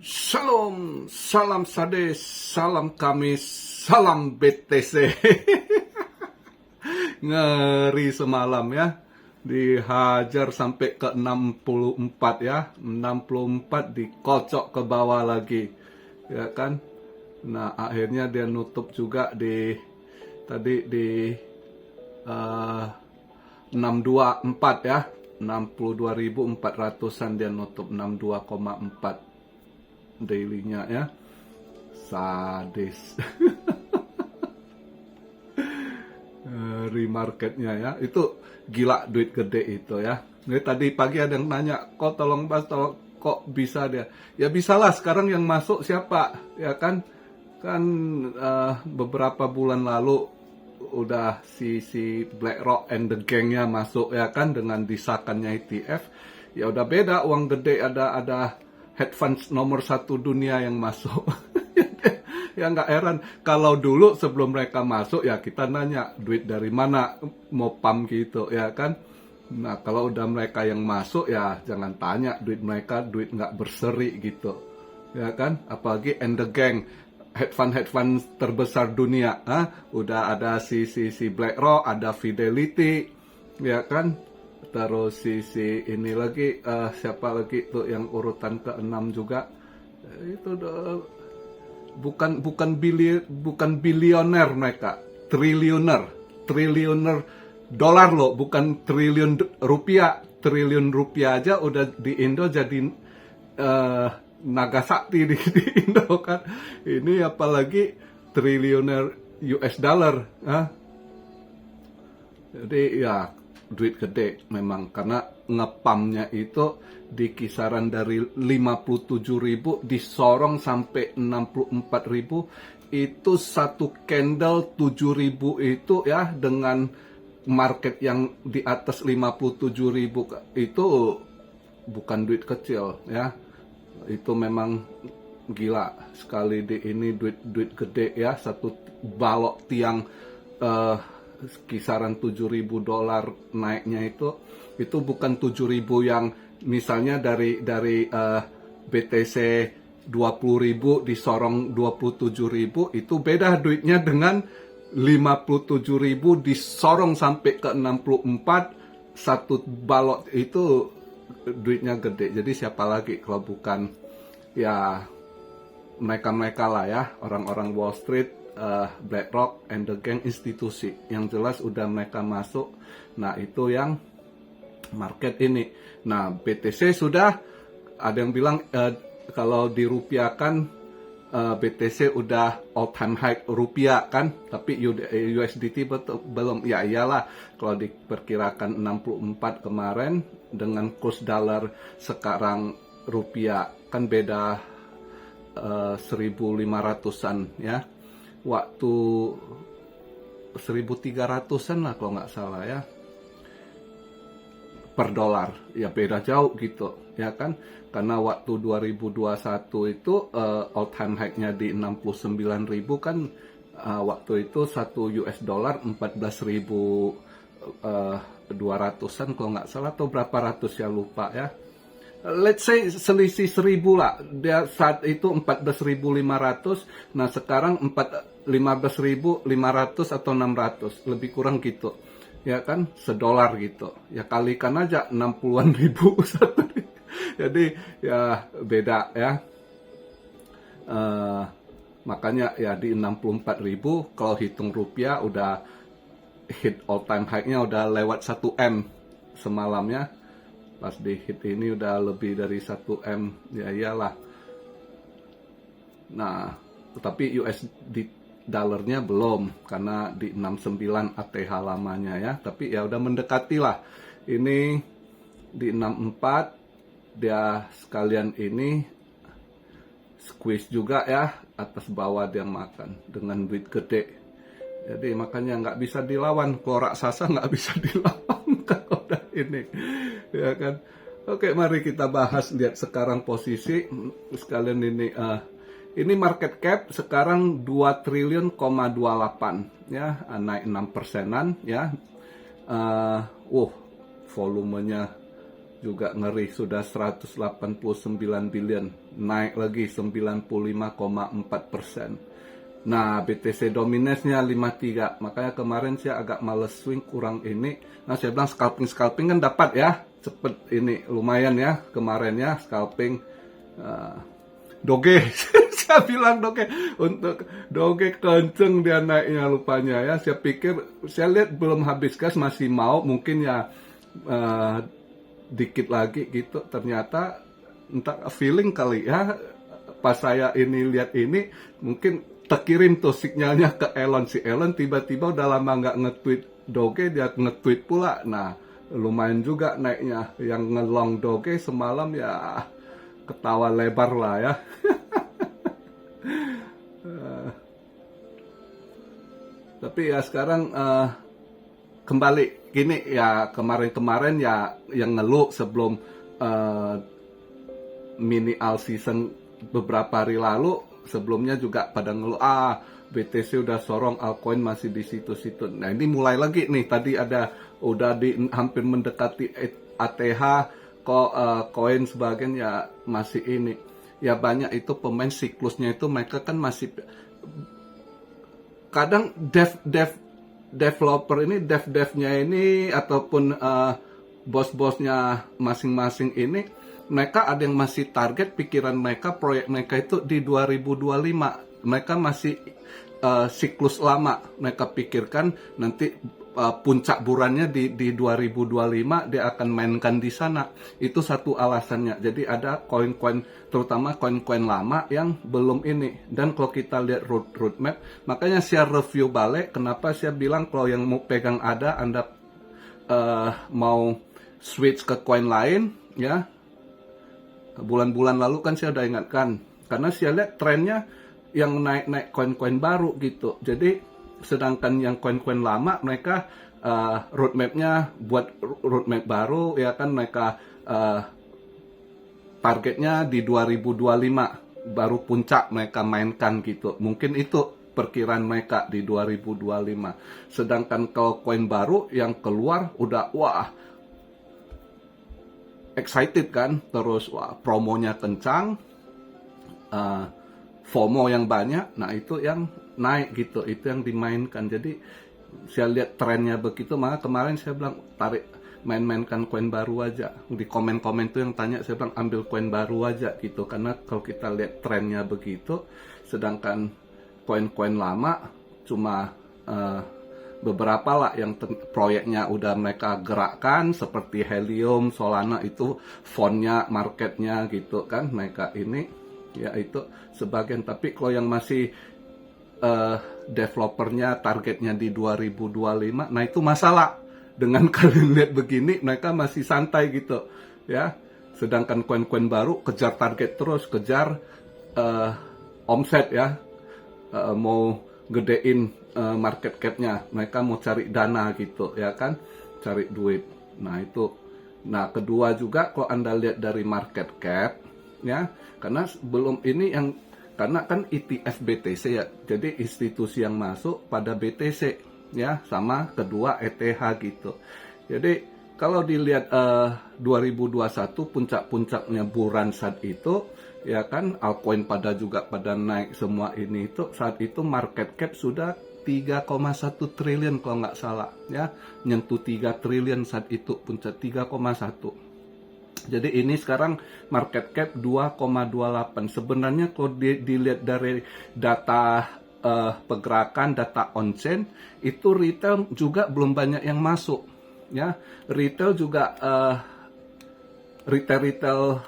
Shalom, salam sade, salam Kamis, salam BTC. Ngeri semalam ya. Dihajar sampai ke 64 ya. 64 dikocok ke bawah lagi. Ya kan? Nah, akhirnya dia nutup juga di tadi di 624 ya. 62.400-an dia nutup 62,4 daily-nya ya. Sadis. Remarketnya ya, itu gila duit gede itu ya. Ini tadi pagi ada yang nanya, kok tolong bahas, kok bisa dia? Ya bisalah, sekarang yang masuk siapa? Ya kan, beberapa bulan lalu udah si BlackRock and the gang-nya masuk ya kan, dengan disahkannya ETF. Ya udah beda, uang gede, ada hedge funds nomor 1 dunia yang masuk. Ya nggak heran kalau dulu sebelum mereka masuk ya kita nanya duit dari mana mau pam gitu ya kan. Nah kalau udah mereka yang masuk ya jangan tanya duit mereka, duit nggak berseri gitu ya kan. Apalagi and the gang, hedge fund terbesar dunia, udah ada si BlackRock, ada Fidelity ya kan. Terus si ini lagi, siapa lagi tuh yang urutan ke-6 juga, itu bukan bilioner mereka, triliuner dolar loh, bukan triliun rupiah aja udah di Indo jadi naga sakti di Indo kan. Ini apalagi triliuner US dollar. Jadi ya duit gede memang, karena ngepamnya itu di kisaran dari 57.000 disorong sampai 64.000. Itu satu candle 7.000 itu ya, dengan market yang di atas 57.000 itu bukan duit kecil ya. Itu memang gila sekali ini duit gede ya. Satu balok tiang kisaran $7.000 naiknya itu bukan 7.000 yang misalnya dari BTC 20.000 disorong 27.000, itu beda duitnya dengan 57.000 disorong sampai ke 64. Satu balok itu duitnya gede. Jadi siapa lagi kalau bukan ya mereka lah ya, orang-orang Wall Street, BlackRock and the gang, institusi yang jelas udah mereka masuk. Nah itu yang market ini. Nah BTC sudah ada yang bilang kalau dirupiahkan BTC udah all time high rupiah kan, tapi USDT belum. Ya iyalah, kalau diperkirakan 64 kemarin dengan kurs dolar sekarang rupiah kan beda 1.500-an ya. Waktu 1.300-an lah kalau nggak salah ya, per dolar. Ya beda jauh gitu ya kan. Karena waktu 2021 itu all time high-nya di 69.000 kan, waktu itu 1 US dollar 14.200-an kalau nggak salah, atau berapa ratus ya lupa ya. Let's say selisih 1.000 lah. Dia saat itu 14.500. Nah sekarang 15.500 atau 600, lebih kurang gitu ya kan, $1 gitu ya, kalikan aja 60-an ribu satu. Jadi ya beda ya. Makanya ya di 64.000 kalau hitung rupiah udah hit all time high-nya, udah lewat 1M semalamnya. Pas di hit ini udah lebih dari 1M, ya iyalah. Nah, tetapi USD dolarnya belum, karena di 69 ATH lamanya ya. Tapi ya udah mendekati lah. Ini di 64, dia sekalian ini squeeze juga ya, atas bawah dia makan dengan duit gede. Jadi makanya nggak bisa dilawan, kalau raksasa nggak bisa dilawan kalau udah ini ya kan. Oke, mari kita bahas, lihat sekarang posisi sekalian ini market cap sekarang 2 triliun, 28 ya, naik 6%-an ya. Volumenya juga ngeri, sudah 189 billion, naik lagi 95,4%. Nah, BTC Dominesnya 53, makanya kemarin saya agak males swing, kurang ini. Nah, saya bilang scalping kan dapat ya, cepet ini, lumayan ya kemarin ya scalping. Doge, saya bilang Doge, untuk Doge kenceng dia naiknya rupanya ya. Saya pikir, saya lihat belum habis gas, masih mau, mungkin ya dikit lagi gitu. Ternyata entah feeling kali ya, pas saya ini lihat ini, mungkin terkirim tuh sinyalnya ke Elon. Si Elon tiba-tiba udah lama nggak nge-tweet Doge, dia nge-tweet pula. Nah, lumayan juga naiknya. Yang ngelong Doge semalam ya ketawa lebar lah ya. Tapi ya sekarang kembali gini ya, kemarin-kemarin ya yang ngeluh sebelum mini all season beberapa hari lalu, sebelumnya juga pada ngeluh, BTC udah sorong, altcoin masih di situ-situ. Nah, ini mulai lagi nih, tadi ada udah hampir mendekati ATH, kok koin sebagian ya masih ini. Ya banyak itu pemain siklusnya itu mereka kan masih kadang developer ini, devnya ini ataupun bos-bosnya masing-masing ini, mereka ada yang masih target pikiran mereka, proyek mereka itu di 2025. Mereka masih siklus lama. Mereka pikirkan nanti puncak burannya di 2025 dia akan mainkan di sana. Itu satu alasannya. Jadi ada koin-koin, terutama koin-koin lama yang belum ini. Dan kalau kita lihat roadmap, makanya saya review balik. Kenapa saya bilang kalau yang mau pegang ada, Anda mau switch ke koin lain, ya. Bulan-bulan lalu kan saya udah ingatkan. Karena saya lihat trennya yang naik-naik koin-koin baru gitu. Jadi sedangkan yang koin-koin lama mereka roadmapnya buat roadmap baru ya kan, mereka targetnya di 2025 baru puncak mereka mainkan gitu. Mungkin itu perkiraan mereka di 2025. Sedangkan kalau koin baru yang keluar udah wah excited kan, terus wah promonya kencang, FOMO yang banyak, nah itu yang naik gitu, itu yang dimainkan. Jadi saya lihat trennya begitu, maka kemarin saya bilang tarik, main-mainkan koin baru aja. Di komen-komen tuh yang tanya, saya bilang ambil koin baru aja gitu, karena kalau kita lihat trennya begitu, sedangkan koin-koin lama cuma beberapa lah yang proyeknya udah mereka gerakkan, seperti Helium, Solana itu fondnya, marketnya gitu kan, mereka ini ya itu sebagian. Tapi kalau yang masih developernya targetnya di 2025, nah itu masalah. Dengan kalian lihat begini, mereka masih santai gitu ya. Sedangkan koin-koin baru kejar target terus, kejar omset ya, mau gedein market cap-nya, mereka mau cari dana gitu ya kan, cari duit. Nah itu, nah kedua juga kalau Anda lihat dari market cap ya, karena belum ini yang, karena kan ETF BTC ya, jadi institusi yang masuk pada BTC ya, sama kedua ETH gitu. Jadi kalau dilihat 2021 puncak-puncaknya buran saat itu ya kan, altcoin pada juga pada naik semua ini, itu saat itu market cap sudah 3,1 triliun kalau nggak salah ya, nyentuh 3 triliun saat itu, puncak 3,1. Jadi ini sekarang market cap 2,28. Sebenarnya kalau dilihat dari data pergerakan, data on-chain, itu retail juga belum banyak yang masuk ya. Retail juga retail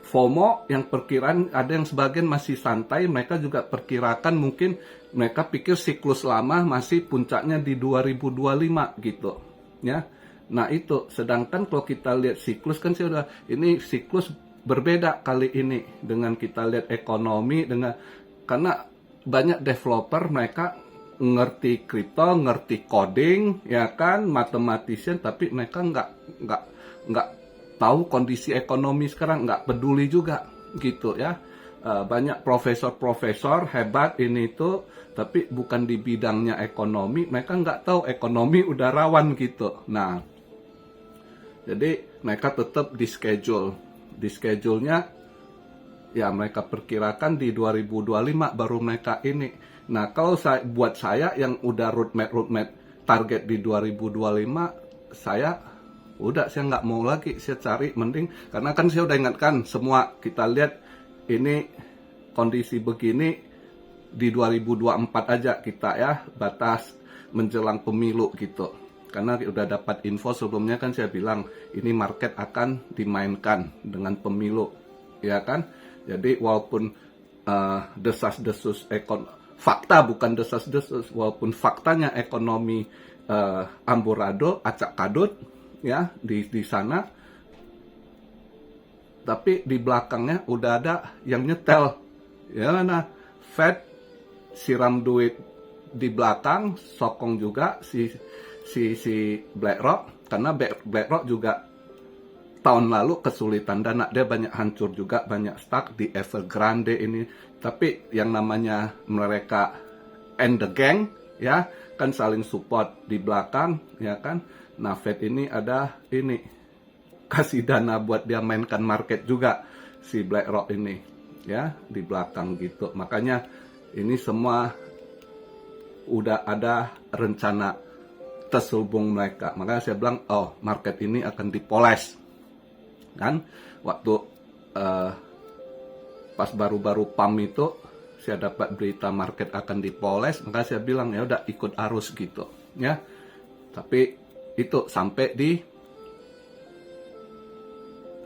FOMO yang perkiraan ada yang sebagian masih santai, mereka juga perkirakan mungkin mereka pikir siklus lama masih puncaknya di 2025 gitu ya. Nah itu, sedangkan kalau kita lihat siklus kan sudah, ini siklus berbeda kali ini dengan kita lihat ekonomi, dengan karena banyak developer mereka ngerti kripto, ngerti coding ya kan, mathematician, tapi mereka nggak tahu kondisi ekonomi sekarang, nggak peduli juga gitu ya. Banyak profesor-profesor hebat ini itu, tapi bukan di bidangnya ekonomi, mereka nggak tahu ekonomi udah rawan gitu. Nah Jadi mereka tetap di schedule-nya ya mereka perkirakan di 2025 baru mereka ini. Nah, kalau buat saya yang udah roadmap target di 2025, saya nggak mau lagi, saya cari mending, karena kan saya udah ingatkan semua, kita lihat ini kondisi begini di 2024 aja kita ya, batas menjelang pemilu gitu. Karena udah dapat info sebelumnya kan saya bilang ini market akan dimainkan dengan pemilu, ya kan? Jadi walaupun desas-desus fakta bukan desas-desus, walaupun faktanya ekonomi amburadul, acak kadut ya di sana, tapi di belakangnya udah ada yang nyetel, ya. Nah, Fed siram duit di belakang, sokong juga si BlackRock, karena BlackRock juga tahun lalu kesulitan dana, dia banyak hancur juga, banyak stuck di Evergrande ini. Tapi yang namanya mereka and the gang ya kan saling support di belakang, ya kan. Nah, Fed ini ada ini kasih dana buat dia mainkan market juga, si BlackRock ini ya di belakang gitu. Makanya ini semua udah ada rencana terselubung mereka. Makanya saya bilang, oh, market ini akan dipoles. Kan waktu pas baru-baru PAM itu saya dapat berita market akan dipoles, maka saya bilang ya udah ikut arus gitu ya. Tapi itu sampai di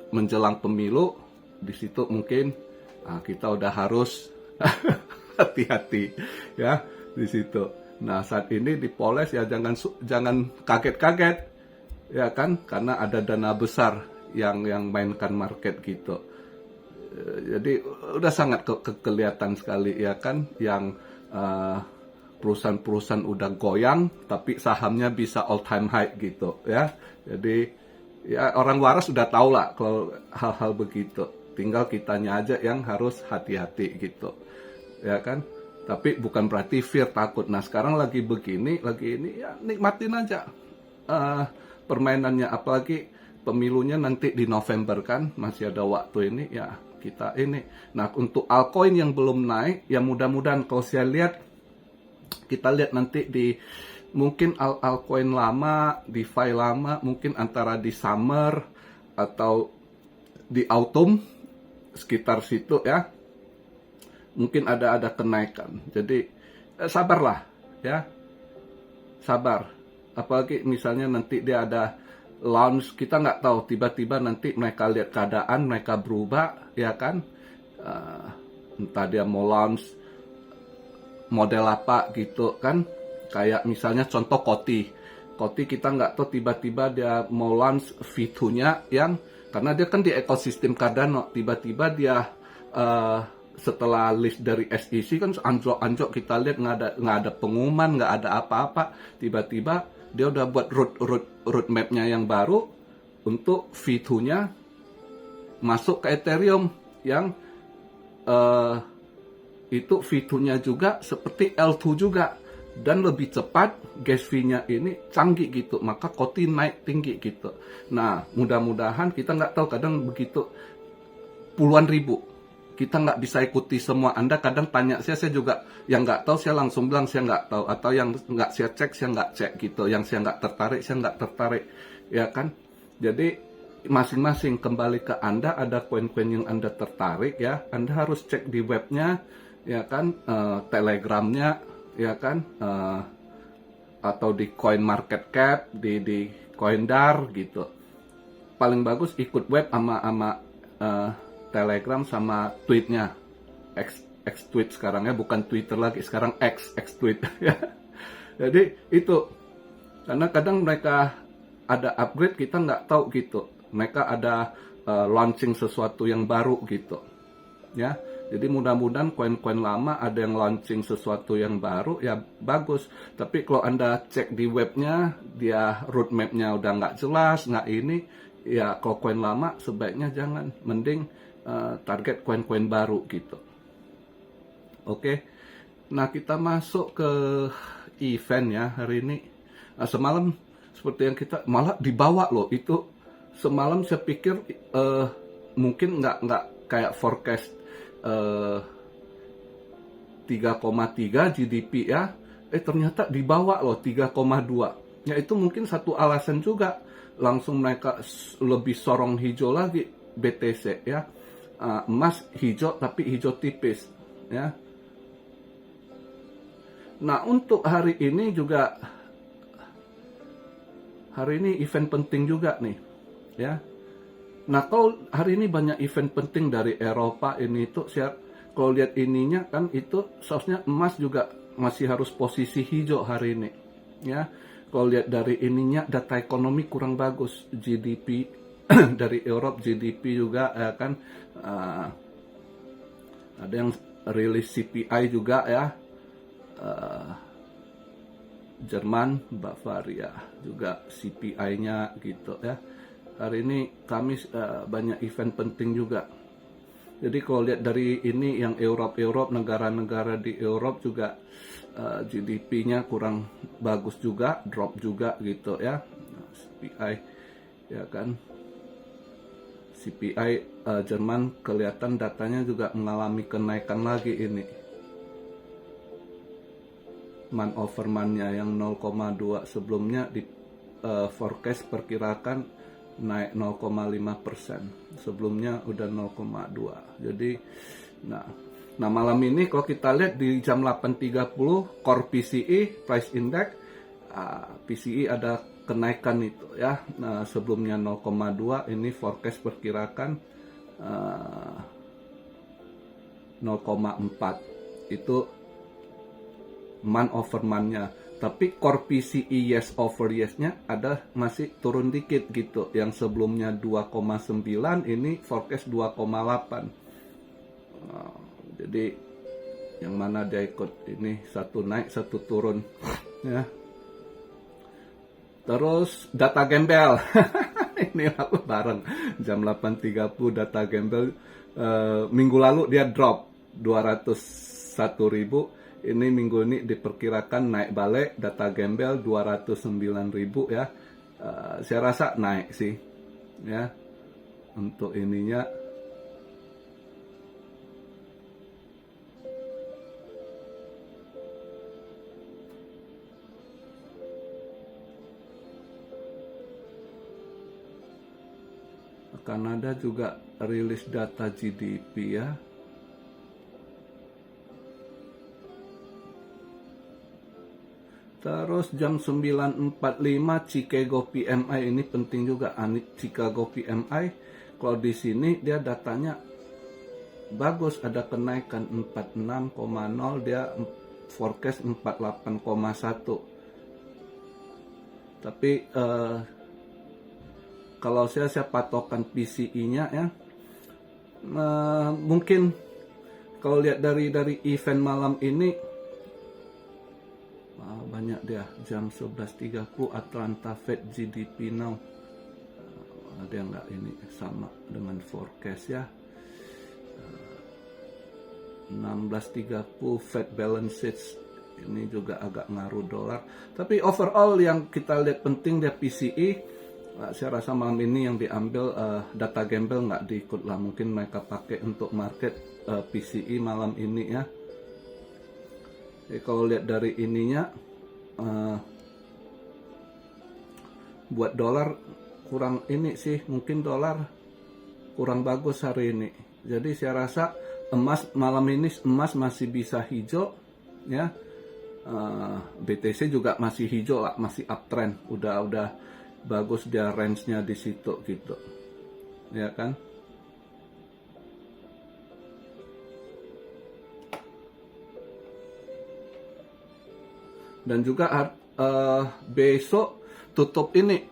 menjelang pemilu, di situ mungkin kita udah harus hati-hati ya di situ. Nah, saat ini dipoles ya jangan kaget-kaget ya kan, karena ada dana besar yang mainkan market gitu. Jadi udah sangat kelihatan sekali ya kan, yang perusahaan-perusahaan udah goyang tapi sahamnya bisa all time high gitu ya. Jadi ya orang waras sudah tahu lah kalau hal-hal begitu. Tinggal kitanya aja yang harus hati-hati gitu. Ya kan? Tapi bukan berarti fear, takut. Nah, sekarang lagi begini, lagi ini, ya nikmatin aja permainannya. Apalagi pemilunya nanti di November kan, masih ada waktu ini, ya kita ini. Nah, untuk altcoin yang belum naik, ya mudah-mudahan kalau saya lihat, kita lihat nanti di mungkin altcoin lama, DeFi lama, mungkin antara di summer atau di autumn, sekitar situ ya. Mungkin ada kenaikan. Jadi sabarlah ya. Sabar. Apalagi misalnya nanti dia ada launch, kita nggak tahu, tiba-tiba nanti mereka lihat keadaan, mereka berubah ya kan. Entah dia mau launch model apa gitu kan. Kayak misalnya contoh Koti kita nggak tahu, tiba-tiba dia mau launch V2-nya yang, karena dia kan di ekosistem Cardano, tiba-tiba dia setelah list dari SEC kan anjlok kita lihat nggak ada pengumuman, nggak ada apa-apa, tiba-tiba dia udah buat roadmap-nya yang baru untuk V2-nya masuk ke Ethereum yang itu V2-nya juga seperti L2 juga dan lebih cepat, gas fee-nya ini canggih gitu, maka Koti naik tinggi gitu. Nah, mudah-mudahan, kita nggak tahu, kadang begitu puluhan ribu, kita nggak bisa ikuti semua. Anda kadang tanya saya juga yang nggak tahu, saya langsung bilang saya nggak tahu, atau yang nggak saya cek, saya nggak cek gitu, yang saya nggak tertarik, saya nggak tertarik, ya kan. Jadi masing-masing kembali ke Anda, ada koin-koin yang Anda tertarik ya, Anda harus cek di webnya, ya kan, telegramnya, ya kan, atau di Coin Market Cap, di Coindar gitu. Paling bagus ikut web sama Telegram sama tweetnya, X tweet sekarang ya, bukan Twitter lagi, sekarang X tweet ya. Jadi itu, karena kadang mereka ada upgrade, kita nggak tahu gitu, mereka ada launching sesuatu yang baru gitu ya. Jadi mudah-mudahan koin-koin lama ada yang launching sesuatu yang baru, ya bagus. Tapi kalau Anda cek di webnya, dia roadmap-nya udah nggak jelas, nggak ini, ya kalau koin lama sebaiknya jangan, mending target koin-koin baru gitu. Oke. Nah, kita masuk ke event ya hari ini. Nah, semalam seperti yang kita malah dibawa loh, itu semalam saya pikir mungkin nggak kayak forecast 3,3 GDP ya, ternyata dibawa loh 3,2. Ya itu mungkin satu alasan juga langsung mereka lebih sorong hijau lagi BTC ya. Emas hijau tapi hijau tipis ya. Nah untuk hari ini juga, hari ini event penting juga nih ya. Nah kalau hari ini banyak event penting dari Eropa ini tuh, kalau lihat ininya kan itu seharusnya emas juga masih harus posisi hijau hari ini ya. Kalau lihat dari ininya data ekonomi kurang bagus, GDP dari Eropa, GDP juga ya kan, ada yang rilis CPI juga ya, Jerman, Bavaria juga CPI-nya gitu ya. Hari ini Kamis banyak event penting juga. Jadi kalau lihat dari ini yang Eropa, negara-negara di Eropa juga GDP-nya kurang bagus juga, drop juga gitu ya. CPI ya kan. CPI Jerman kelihatan datanya juga mengalami kenaikan lagi ini. Month over month-nya yang 0,2, sebelumnya di forecast perkirakan naik 0,5%, sebelumnya udah 0,2. Jadi nah malam ini kalau kita lihat di jam 8.30 core PCE price index, PCE ada kenaikan itu ya. Nah sebelumnya 0,2, ini forecast perkirakan 0,4 itu month over month-nya. Tapi core PCE yes over yes-nya ada masih turun dikit gitu. Yang sebelumnya 2,9 ini forecast 2,8. Jadi yang mana dia ikut ini, satu naik satu turun ya. Terus data gembel. Ini aku bareng jam 8.30 data gembel, minggu lalu dia drop 201.000. Ini minggu ini diperkirakan naik balik data gembel 209.000 ya. Saya rasa naik sih ya untuk ininya. Kanada juga rilis data GDP ya. Terus jam 9.45 Chicago PMI, ini penting juga. Chicago PMI kalau di sini dia datanya bagus, ada kenaikan 46,0, dia forecast 48,1. Tapi kalau saya patokan PCE-nya ya, mungkin kalau lihat dari event malam ini, banyak dia jam 11.30 Atlanta Fed GDP now. Ada yang nggak ini sama dengan forecast ya. 16.30 Fed balance sheet, ini juga agak ngaruh dolar. Tapi overall yang kita lihat penting dia PCE. Saya rasa malam ini yang diambil data gembel nggak diikut lah, mungkin mereka pakai untuk market PCE malam ini ya. Jadi kalau lihat dari ininya, buat dolar kurang ini sih, mungkin dolar kurang bagus hari ini. Jadi saya rasa emas malam ini emas masih bisa hijau ya. BTC juga masih hijau lah, masih uptrend, udah bagus dia range-nya di situ gitu ya kan. Dan juga besok tutup ini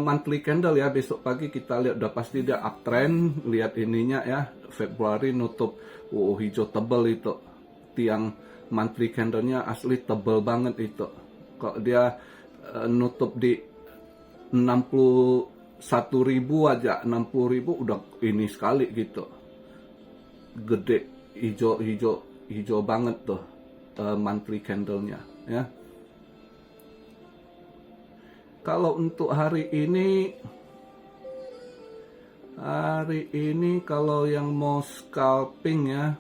monthly candle ya, besok pagi kita lihat udah pasti dia uptrend. Lihat ininya ya, Februari nutup hijau tebal itu, tiang monthly candlenya asli tebal banget itu. Kalau dia nutup di 61.000 aja, 60.000 udah ini sekali gitu, gede, hijau banget tuh monthly candlenya ya. Kalau untuk hari ini Hari ini kalau yang mau scalping ya,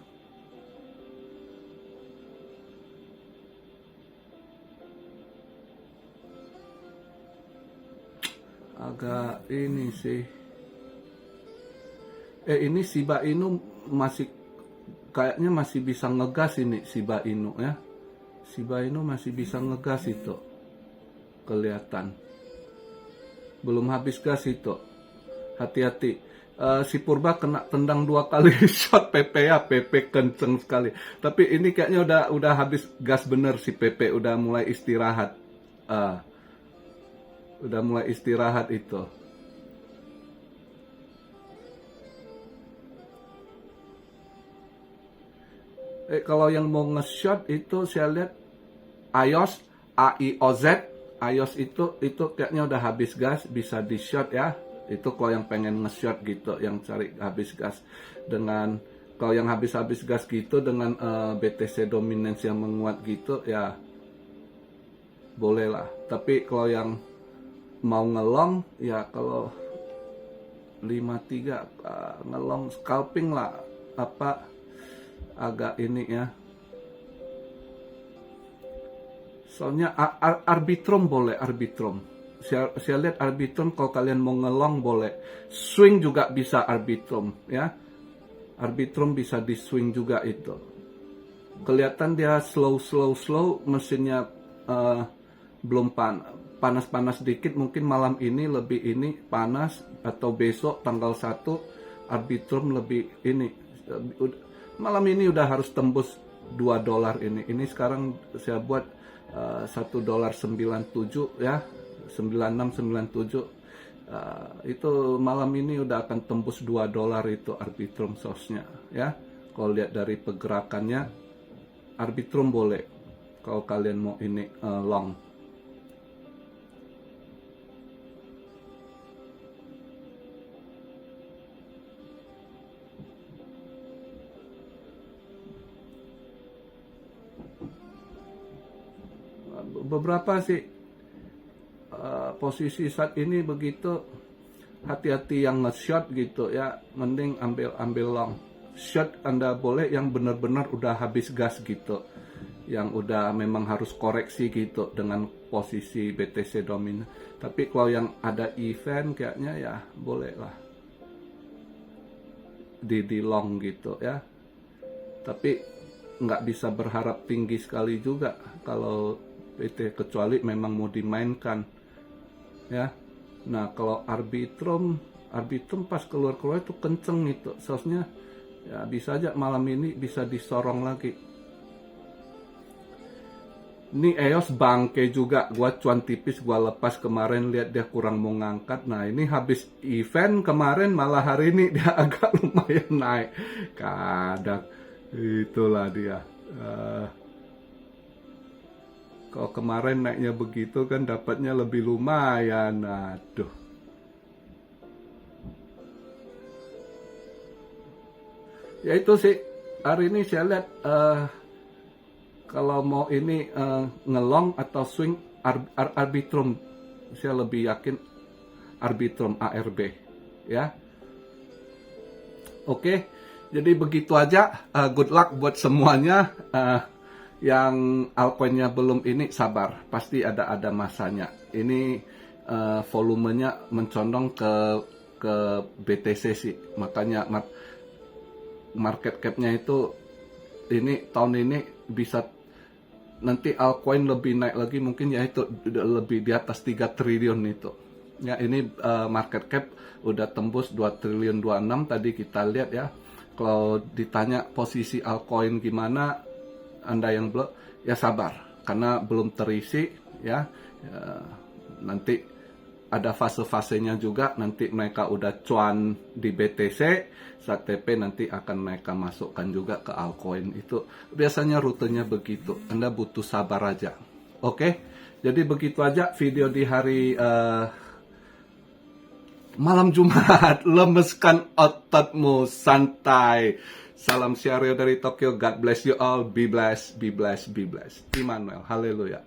agak ini sih. Ini Shiba Inu masih kayaknya masih bisa ngegas ini Shiba Inu ya. Shiba Inu masih bisa ngegas itu. Kelihatan. Belum habis gas itu. Hati-hati. Si Purba kena tendang 2 kali shot PP ya, PP kenceng sekali. Tapi ini kayaknya udah habis gas bener si PP, udah mulai istirahat. Udah mulai istirahat itu. Kalau yang mau nge-shot itu saya lihat iOS, iOS itu kayaknya udah habis gas, bisa di-shot ya. Itu kalau yang pengen nge-shot gitu, yang cari habis gas. Kalau yang habis gas gitu dengan BTC dominance yang menguat gitu ya boleh lah. Tapi kalau yang mau ngelong ya kalau 53 ngelong scalping lah, agak ini ya. Soalnya Arbitrum boleh, Arbitrum. Saya lihat Arbitrum kalau kalian mau ngelong boleh. Swing juga bisa Arbitrum ya. Arbitrum bisa di swing juga itu. Kelihatan dia slow, mesinnya belum panas dikit, mungkin malam ini lebih ini panas, atau besok tanggal 1 Arbitrum lebih ini. Malam ini udah harus tembus $2 ini. Ini sekarang saya buat $1.97 ya. 9697 itu malam ini udah akan tembus $2 itu Arbitrum source-nya ya. Kalau lihat dari pergerakannya Arbitrum boleh kalau kalian mau ini long. Beberapa sih posisi saat ini begitu, hati-hati yang nge-shot gitu ya, mending ambil long. Shot Anda boleh yang benar-benar udah habis gas gitu, yang udah memang harus koreksi gitu dengan posisi BTC dominan. Tapi kalau yang ada event kayaknya ya boleh lah di long gitu ya. Tapi nggak bisa berharap tinggi sekali juga kalau PT, kecuali memang mau dimainkan ya. Nah kalau Arbitrum pas keluar itu kenceng itu source-nya ya, bisa aja malam ini bisa disorong lagi. Ini EOS bangke juga, gua cuan tipis gua lepas kemarin, lihat dia kurang mau ngangkat. Nah ini habis event kemarin malah hari ini dia agak lumayan naik. Kadang itulah dia. Kalau kemarin naiknya begitu kan dapatnya lebih lumayan. Aduh. Ya itu sih, hari ini saya lihat kalau mau ini ngelong atau swing Arbitrum, saya lebih yakin Arbitrum ARB ya. Oke, jadi begitu aja. Good luck buat semuanya. Yang altcoinnya belum ini sabar, pasti ada masanya. Ini volumenya mencondong ke BTC sih, makanya market capnya itu ini tahun ini bisa, nanti altcoin lebih naik lagi mungkin ya, itu lebih di atas 3 triliun itu ya. Ini market cap udah tembus 2 triliun 26 tadi kita lihat ya. Kalau ditanya posisi altcoin gimana, Anda yang belum, ya sabar karena belum terisi ya. Nanti ada fase-fasenya juga, nanti mereka udah cuan di BTC, saat TP nanti akan mereka masukkan juga ke altcoin. Itu biasanya rutenya begitu, Anda butuh sabar aja. Oke, jadi begitu aja video di hari malam Jumat. Lemeskan ototmu, santai. Salam Syario dari Tokyo. God bless you all. Be blessed, be blessed, be blessed. Immanuel. Haleluya.